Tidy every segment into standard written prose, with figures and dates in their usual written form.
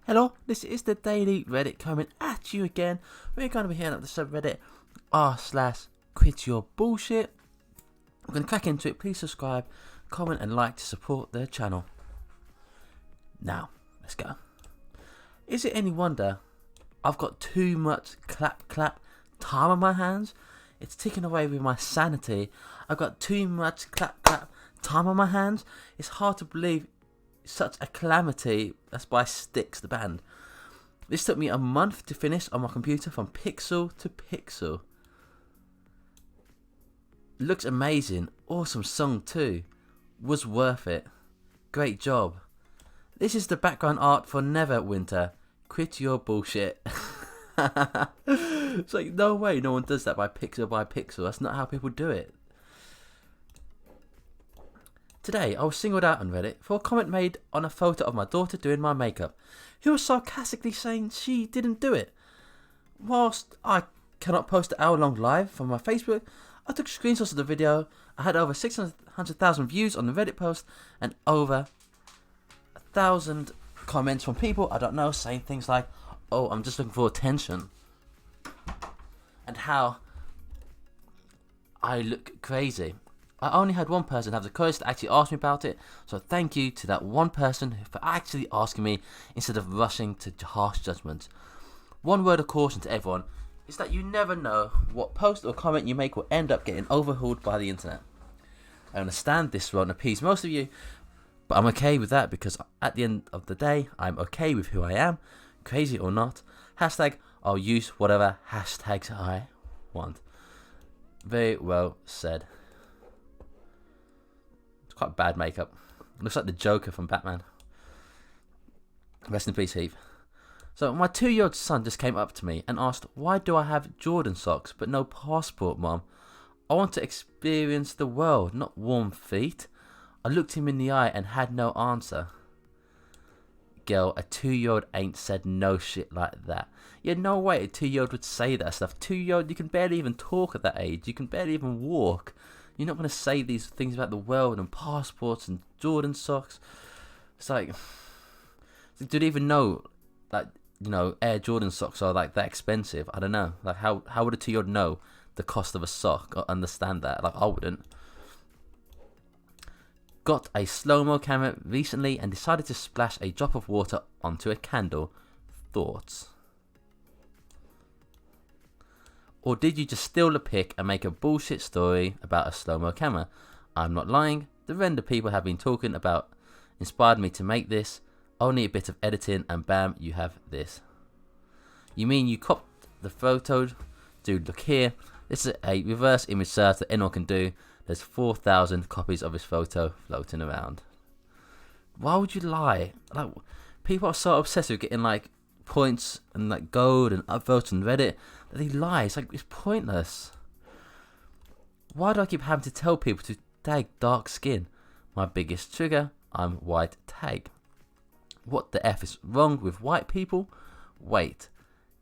Hello, this is the Daily Reddit coming at you again. We're going to be hitting up the subreddit r/quityourbullshit. We're going to crack into it. Please subscribe, comment and like to support the channel. Now, let's go. Is it any wonder I've got too much clap time on my hands? It's taken away with my sanity. I've got too much clap time on my hands. It's hard to believe such a calamity. That's by Styx, the band. This took me a month to finish on my computer from pixel to pixel. Looks amazing. Awesome song too. Was worth it. Great job. This is the background art for Neverwinter. Quit your bullshit. It's like, no way, no one does that by pixel. That's not how people do it. Today, I was singled out on Reddit for a comment made on a photo of my daughter doing my makeup, who was sarcastically saying she didn't do it. Whilst I cannot post an hour-long live from my Facebook, I took screenshots of the video. I had over 600,000 views on the Reddit post and over 1,000 comments from people I don't know saying things like, "Oh, I'm just looking for attention," and how I look crazy. I only had one person have the courage to actually ask me about it, so thank you to that one person for actually asking me instead of rushing to harsh judgment. One word of caution to everyone is that you never know what post or comment you make will end up getting overhauled by the internet. I understand this won't appease most of you, but I'm okay with that because at the end of the day, I'm okay with who I am, crazy or not. Hashtag, I'll use whatever hashtags I want. Very well said. Quite bad makeup. Looks like the Joker from Batman. Rest in peace, Heath. So my 2-year-old son just came up to me and asked, "Why do I have Jordan socks but no passport, Mom? I want to experience the world, not warm feet." I looked him in the eye and had no answer. Girl, a 2-year-old ain't said no shit like that. Yeah, no way a 2-year-old would say that stuff. 2-year-old, you can barely even talk at that age. You can barely even walk. You're not going to say these things about the world and passports and Jordan socks. It's like, do they even know that, Air Jordan socks are like that expensive? I don't know. Like, how would a 2-year-old know the cost of a sock or understand that? Like, I wouldn't. Got a slow-mo camera recently and decided to splash a drop of water onto a candle. Thoughts? Or did you just steal the pic and make a bullshit story about a slow-mo camera? I'm not lying. The render people have been talking about inspired me to make this. Only a bit of editing and bam, you have this. You mean you copped the photo? Dude, look here. This is a reverse image search that anyone can do. There's 4,000 copies of this photo floating around. Why would you lie? Like, people are so obsessed with getting like points and like gold and upvotes on Reddit that they lie. It's like, it's pointless. Why do I keep having to tell people to tag dark skin? My biggest trigger, I'm white tag. What the F is wrong with white people? Wait,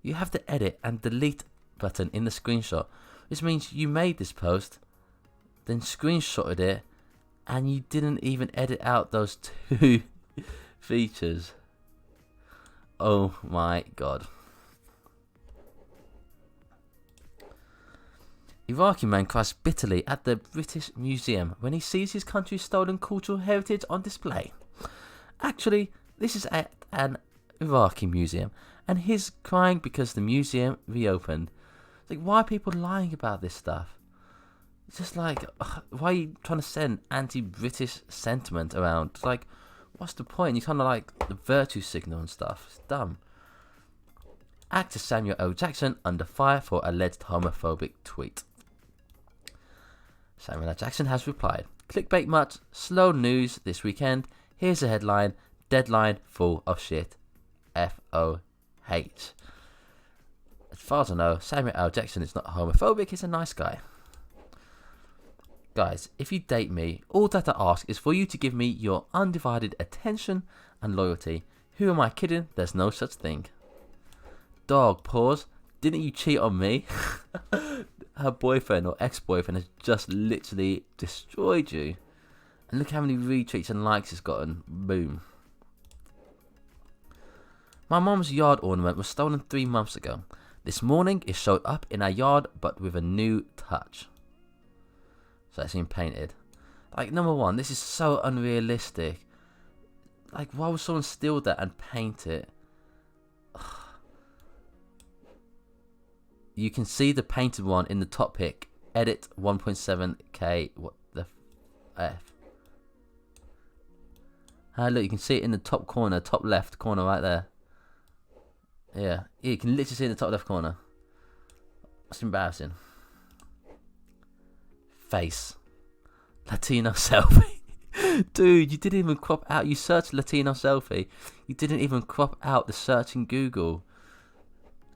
you have the edit and delete button in the screenshot, which means you made this post, then screenshotted it, and you didn't even edit out those 2 features. Oh my god. Iraqi man cries bitterly at the British Museum when he sees his country's stolen cultural heritage on display. Actually, this is at an Iraqi museum, and he's crying because the museum reopened. It's like, why are people lying about this stuff? It's just like, why are you trying to send anti-British sentiment around? It's like, what's the point? You kind of like the virtue signal and stuff. It's dumb. Actor Samuel L. Jackson under fire for alleged homophobic tweet. Samuel L. Jackson has replied, "Clickbait much? Slow news this weekend. Here's a headline. Deadline full of shit. FOH." As far as I know, Samuel L. Jackson is not homophobic. He's a nice guy. Guys, if you date me, all that I ask is for you to give me your undivided attention and loyalty. Who am I kidding? There's no such thing. Dog, pause. Didn't you cheat on me? Her boyfriend or ex-boyfriend has just literally destroyed you. And look how many retweets and likes it's gotten. Boom. My mom's yard ornament was stolen 3 months ago. This morning it showed up in our yard but with a new touch. So it's been painted. Like, number one, this is so unrealistic. Like, why would someone steal that and paint it? You can see the painted one in the top pic. Edit 1.7K. What the F? Look, you can see it in the top corner, top left corner right there. Yeah, you can literally see it in the top left corner. That's embarrassing. Face. Latino selfie. Dude, you didn't even crop out. You searched Latino selfie. You didn't even crop out the search in Google.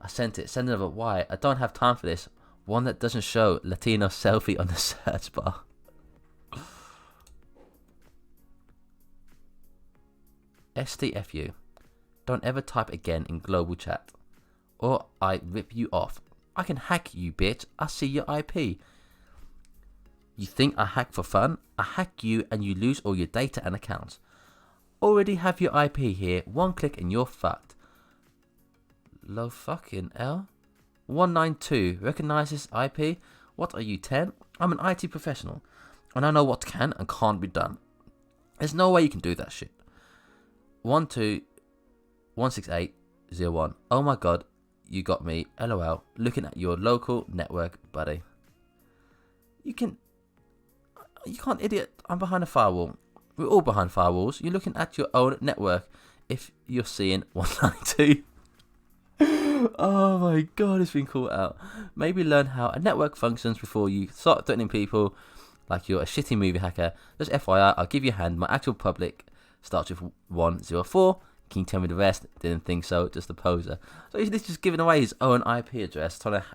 I sent it. Send another. Why? I don't have time for this. One that doesn't show Latino selfie on the search bar. STFU. Don't ever type again in global chat, or I rip you off. I can hack you, bitch. I see your IP. You think I hack for fun? I hack you and you lose all your data and accounts. Already have your IP here. One click and you're fucked. Low fucking L. 192. Recognize this IP? What are you, 10? I'm an IT professional, and I know what can and can't be done. There's no way you can do that shit. 1216801. Oh my god, you got me. LOL. Looking at your local network, buddy. You can't, idiot. I'm behind a firewall. We're all behind firewalls. You're looking at your own network if you're seeing 192. Oh my god, it's been caught out. Maybe learn how a network functions before you start threatening people like you're a shitty movie hacker. Just FYI, I'll give you a hand. My actual public starts with 104. Can you tell me the rest? Didn't think so. Just a poser. So he's just giving away his own IP address. Trying to...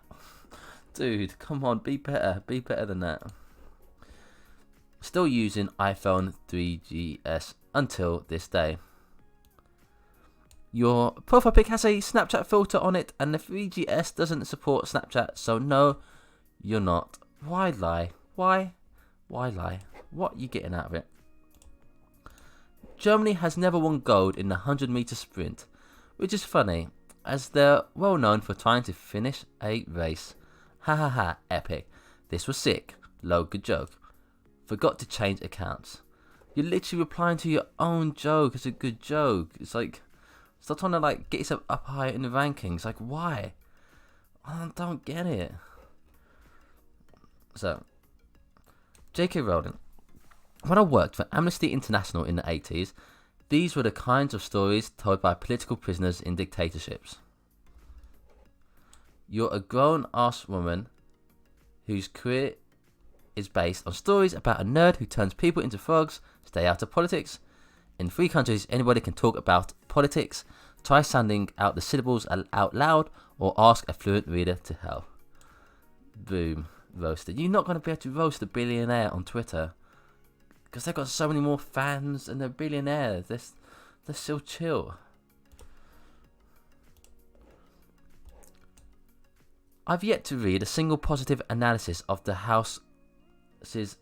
Dude, come on. Be better. Be better than that. Still using iPhone 3GS until this day. Your profile pic has a Snapchat filter on it, and the 3GS doesn't support Snapchat, so no, you're not. Why lie? Why lie? What are you getting out of it? Germany has never won gold in the 100-meter sprint, which is funny, as they're well known for trying to finish a race. Ha ha ha, epic. This was sick. Low, good joke. Forgot to change accounts. You're literally replying to your own joke as a good joke. It's like, stop trying to like get yourself up higher in the rankings. Like, why? I don't get it. So, J.K. Rowling. When I worked for Amnesty International in the 80s, these were the kinds of stories told by political prisoners in dictatorships. You're a grown-ass woman whose career is based on stories about a nerd who turns people into frogs. Stay out of politics. In 3 countries, anybody can talk about politics. Try sounding out the syllables out loud, or ask a fluent reader to help. Boom. Roasted. You're not going to be able to roast a billionaire on Twitter, because they've got so many more fans and they're billionaires. They're still chill. I've yet to read a single positive analysis of the House's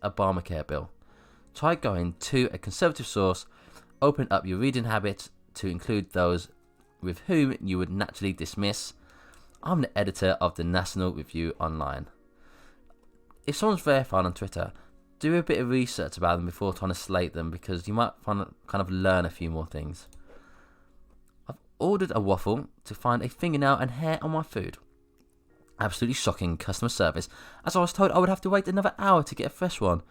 Obamacare bill. Try going to a conservative source. Open up your reading habits to include those with whom you would naturally dismiss. I'm the editor of the National Review Online. If someone's verified on Twitter, do a bit of research about them before trying to slate them, because you might kind of learn a few more things. I've ordered a waffle to find a fingernail and hair on my food. Absolutely shocking customer service, as I was told I would have to wait another hour to get a fresh one.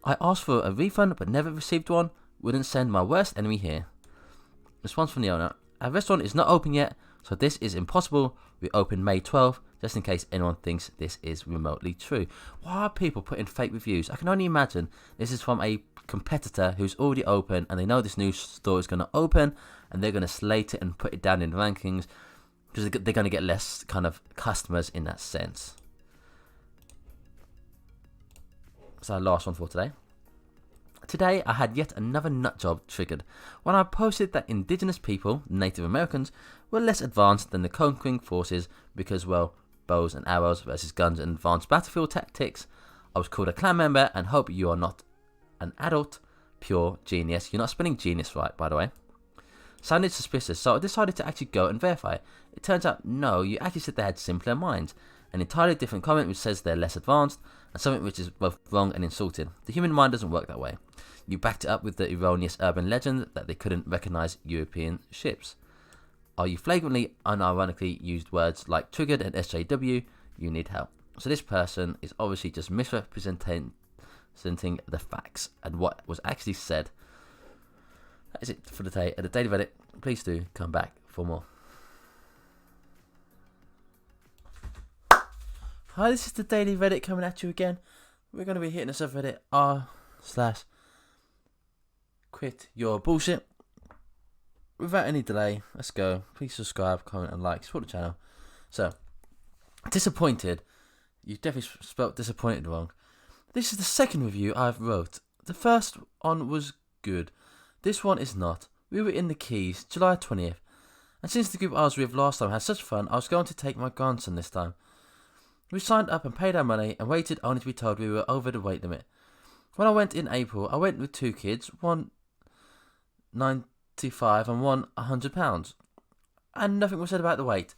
I asked for a refund but never received one. Wouldn't send my worst enemy here. Response from the owner. Our restaurant is not open yet, so this is impossible. We open May 12th, just in case anyone thinks this is remotely true. Why are people putting fake reviews? I can only imagine this is from a competitor who's already open, and they know this new store is going to open, and they're going to slate it and put it down in the rankings, because they're going to get less kind of customers in that sense. So last one for today. Today I had yet another nut job triggered when I posted that indigenous people, Native Americans, were less advanced than the conquering forces because, well, bows and arrows versus guns and advanced battlefield tactics. I was called a clan member and hope you are not an adult, pure genius. You're not spelling genius right, by the way. Sounded suspicious, so I decided to actually go and verify. It turns out, no, you actually said they had simpler minds. An entirely different comment which says they're less advanced, and something which is both wrong and insulting. The human mind doesn't work that way. You backed it up with the erroneous urban legend that they couldn't recognise European ships. Are you flagrantly, unironically used words like triggered and SJW? You need help. So this person is obviously just misrepresenting the facts and what was actually said. That is it for the day at the Daily Reddit. Please do come back for more. Hi, this is the Daily Reddit coming at you again. We're going to be hitting the subreddit r/quityourbullshit. Without any delay, let's go. Please subscribe, comment and like. Support the channel. So, disappointed. You definitely spelt disappointed wrong. This is the second review I've wrote. The first one was good. This one is not. We were in the Keys, July 20th. And since the group I was with last time had such fun, I was going to take my grandson this time. We signed up and paid our money and waited only to be told we were over the weight limit. When I went in April, I went with two kids, one 95 and one 100 pounds. And nothing was said about the weight.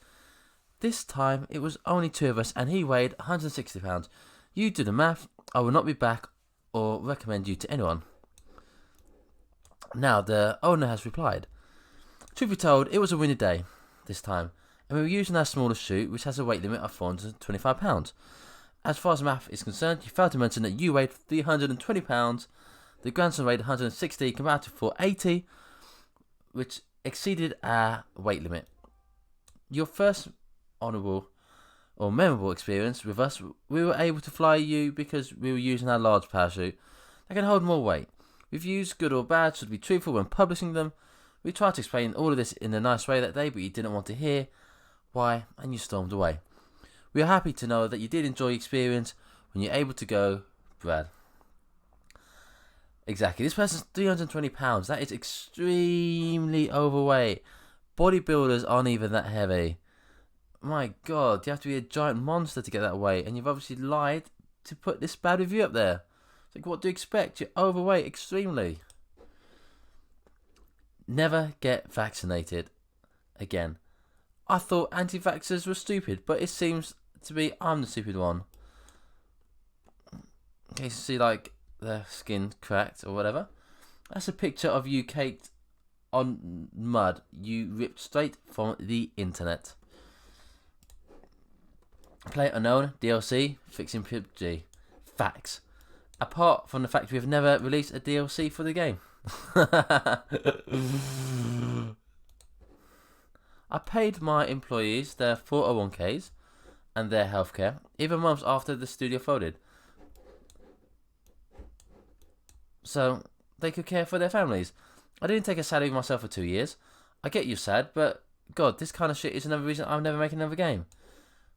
This time, it was only two of us and he weighed 160 pounds. You do the math. I will not be back or recommend you to anyone. Now, the owner has replied. Truth be told, it was a windy day this time, and we were using our smallest chute, which has a weight limit of 425 pounds. As far as math is concerned, you failed to mention that you weighed 320 pounds, the grandson weighed 160 compared to 480, which exceeded our weight limit. Your first honourable or memorable experience with us, we were able to fly you because we were using our large parachute that can hold more weight. Reviews, good or bad, should be truthful when publishing them. We tried to explain all of this in a nice way that day, but you didn't want to hear why, and you stormed away. We are happy to know that you did enjoy the experience when you're able to go, Brad. Exactly. This person's 320 pounds. That is extremely overweight. Bodybuilders aren't even that heavy. My God, you have to be a giant monster to get that weight, and you've obviously lied to put this bad review up there. It's like, what do you expect? You're overweight extremely. Never get vaccinated again. I thought anti-vaxxers were stupid, but it seems to be I'm the stupid one. Okay, so see like their skin cracked or whatever. That's a picture of you caked on mud you ripped straight from the internet. Play Unknown DLC fixing PUBG. Facts. Apart from the fact we've never released a DLC for the game. I paid my employees their 401ks and their healthcare, even months after the studio folded, so they could care for their families. I didn't take a salary myself for 2 years. I get you're sad, but God, this kind of shit is another reason I'm never making another game.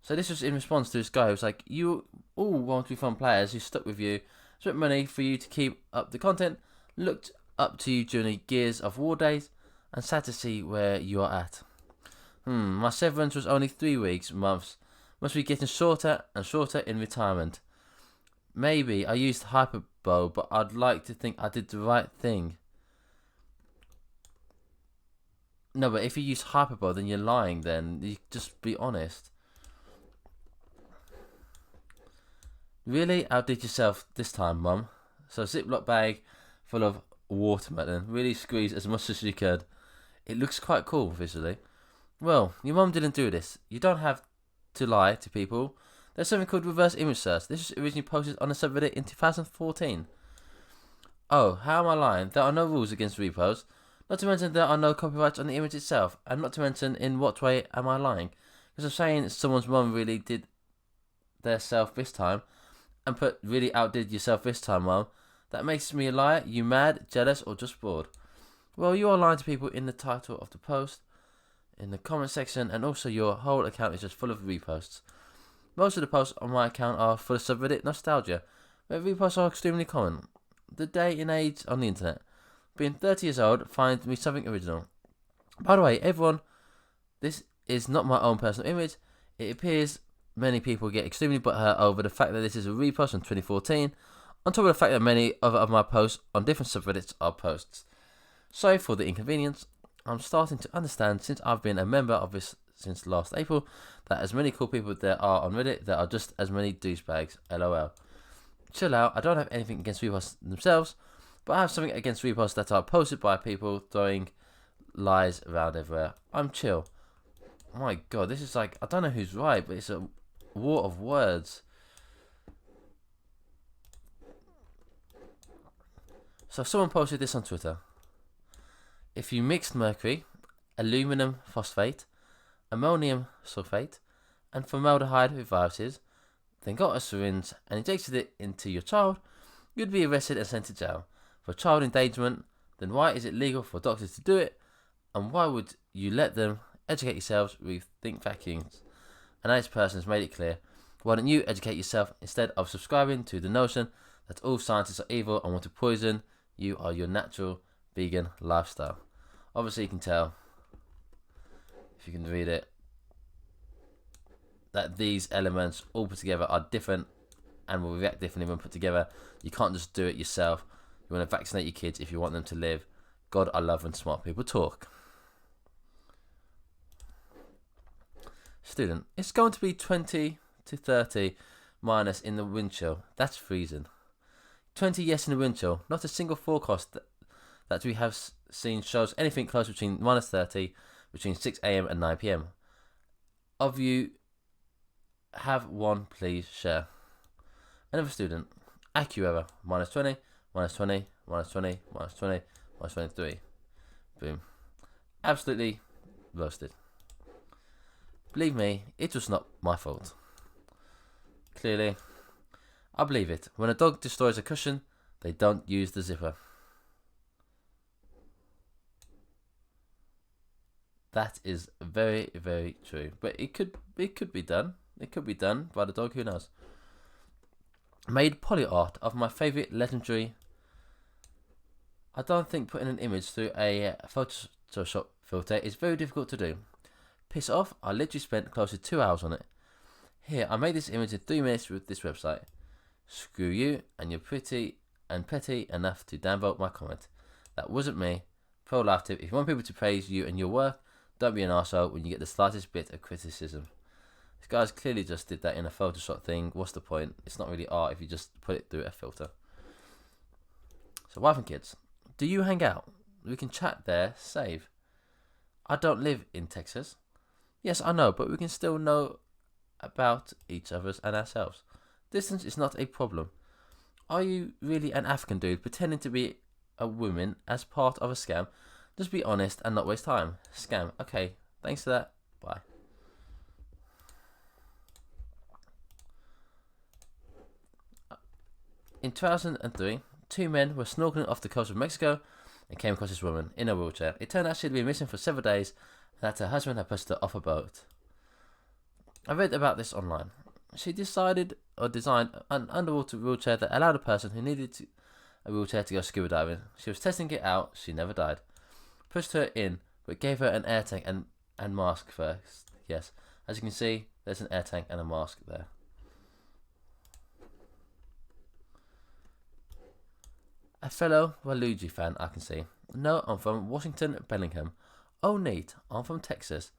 So this was in response to this guy who was like, you all want to be fun players who stuck with you, spent money for you to keep up the content, looked up to you during the Gears of War days, and sad to see where you are at. My severance was only 3 weeks, months. Must be getting shorter and shorter in retirement. Maybe I used hyperbole, but I'd like to think I did the right thing. No, but if you use hyperbole, then you're lying then. You just be honest. Really outdid yourself this time, Mum. So Ziploc bag full of watermelon. Really squeeze as much as you could. It looks quite cool visually. Well, your mum didn't do this. You don't have to lie to people. There's something called reverse image search. This was originally posted on a subreddit in 2014. Oh, how am I lying? There are no rules against repost. Not to mention there are no copyrights on the image itself. And not to mention in what way am I lying? Because I'm saying someone's mum really did their self this time. And put really outdid yourself this time, Mum. That makes me a liar. You mad, jealous, or just bored? Well, you are lying to people in the title of the post, in the comment section, and also your whole account is just full of reposts. Most of the posts on my account are full of subreddit nostalgia, where reposts are extremely common. The day and age on the internet. Being 30 years old, find me something original. By the way, everyone, this is not my own personal image. It appears many people get extremely butthurt over the fact that this is a repost from 2014, on top of the fact that many other of my posts on different subreddits are posts. Sorry for the inconvenience. I'm starting to understand, since I've been a member of this since last April, that as many cool people there are on Reddit, there are just as many douchebags. LOL. Chill out. I don't have anything against reposts themselves, but I have something against reposts that are posted by people throwing lies around everywhere. I'm chill. Oh my god, this is like, I don't know who's right, but it's a war of words. So someone posted this on Twitter. If you mixed mercury, aluminum phosphate, ammonium sulfate, and formaldehyde with viruses, then got a syringe and injected it into your child, you'd be arrested and sent to jail. For child endangerment, then why is it legal for doctors to do it? And why would you let them? Educate yourselves, rethink vacuums. And this person has made it clear. Why don't you educate yourself instead of subscribing to the notion that all scientists are evil and want to poison you or your natural vegan lifestyle? Obviously you can tell, if you can read it, that these elements all put together are different and will react differently when put together. You can't just do it yourself. You want to vaccinate your kids if you want them to live. God, I love when smart people talk. Student, it's going to be 20 to 30 minus in the wind chill. That's freezing. 20 yes in the wind chill. Not a single forecast that we have seen shows anything close between minus 30 between 6 a.m. and 9 p.m. Of you have one, please share. Another student, AccuError, minus 20, minus 20, minus 20, minus 20, minus 23. Boom. Absolutely roasted. Believe me, it was not my fault. Clearly, I believe it. When a dog destroys a cushion, they don't use the zipper. That is very, very true. But it could be done. It could be done by the dog, who knows. Made poly art of my favourite legendary. I don't think putting an image through a Photoshop filter is very difficult to do. Piss off, I literally spent close to 2 hours on it. Here, I made this image in 3 minutes with this website. Screw you, and you're pretty and petty enough to downvote my comment. That wasn't me. Pro life tip, if you want people to praise you and your work, don't be an arsehole when you get the slightest bit of criticism. This guy's clearly just did that in a Photoshop thing. What's the point? It's not really art if you just put it through a filter. So wife and kids, do you hang out? We can chat there, save. I don't live in Texas. Yes, I know, but we can still know about each other's and ourselves. Distance is not a problem. Are you really an African dude pretending to be a woman as part of a scam? Just be honest and not waste time. Scam. Okay, thanks for that. Bye. In 2003, 2 men were snorkeling off the coast of Mexico and came across this woman in a wheelchair. It turned out she'd been missing for several days and that her husband had pushed her off a boat. I read about this online. She designed an underwater wheelchair that allowed a person who needed a wheelchair to go scuba diving. She was testing it out. She never died. Pushed her in, but gave her an air tank and mask first. Yes, as you can see, there's an air tank and a mask there. A fellow Waluigi fan, I can see. No, I'm from Washington, Bellingham. Oh, neat. I'm from Texas.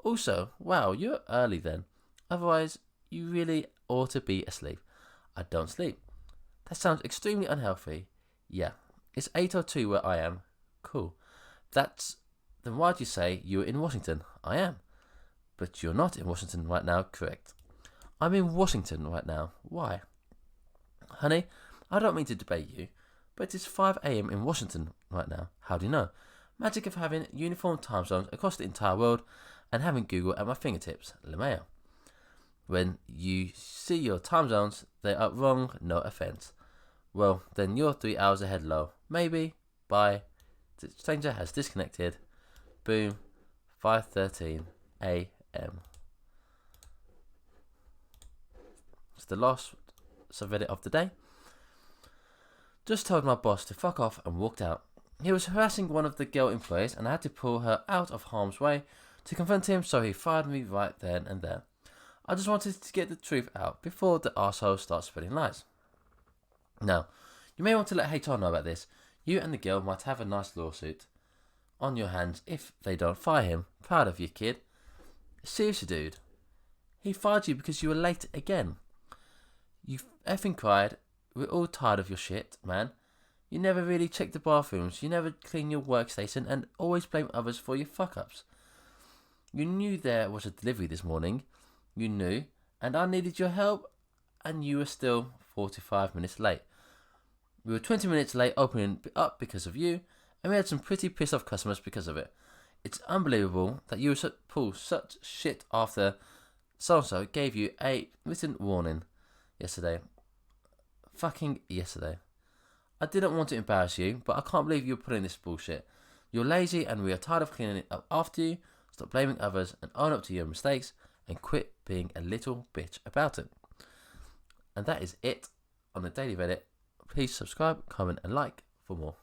Also, wow, you're early then. Otherwise, you really ought to be asleep. I don't sleep. That sounds extremely unhealthy. Yeah, it's 8:02 where I am. Cool. Then why'd you say you were in Washington? I am. But you're not in Washington right now, correct? I'm in Washington right now. Why? Honey, I don't mean to debate you, but it's 5 a.m. in Washington right now. How do you know? Magic of having uniform time zones across the entire world and having Google at my fingertips. LeMayo. When you see your time zones, they are wrong, no offense. Well, then you're 3 hours ahead, low. Maybe. Bye. The stranger has disconnected. Boom. 5:13 a.m. It's the last subreddit of the day. Just told my boss to fuck off and walked out. He was harassing one of the girl employees and I had to pull her out of harm's way to confront him, so he fired me right then and there. I just wanted to get the truth out before the arsehole starts spreading lies. Now, you may want to let HR know about this. You and the girl might have a nice lawsuit. on your hands if they don't fire him. Proud of you, kid. Seriously, dude. He fired you because you were late again. You effing cried. We're all tired of your shit, man. You never really check the bathrooms. You never clean your workstation and always blame others for your fuck-ups. You knew there was a delivery this morning. You knew. And I needed your help. And you were still 45 minutes late. We were 20 minutes late opening up because of you. And we had some pretty pissed off customers because of it. It's unbelievable that you pull such shit after so-and-so gave you a written warning yesterday. Fucking yesterday. I didn't want to embarrass you, but I can't believe you're pulling this bullshit. You're lazy and we are tired of cleaning it up after you. Stop blaming others and own up to your mistakes and quit being a little bitch about it. And that is it on the Daily Reddit. Please subscribe, comment and like for more.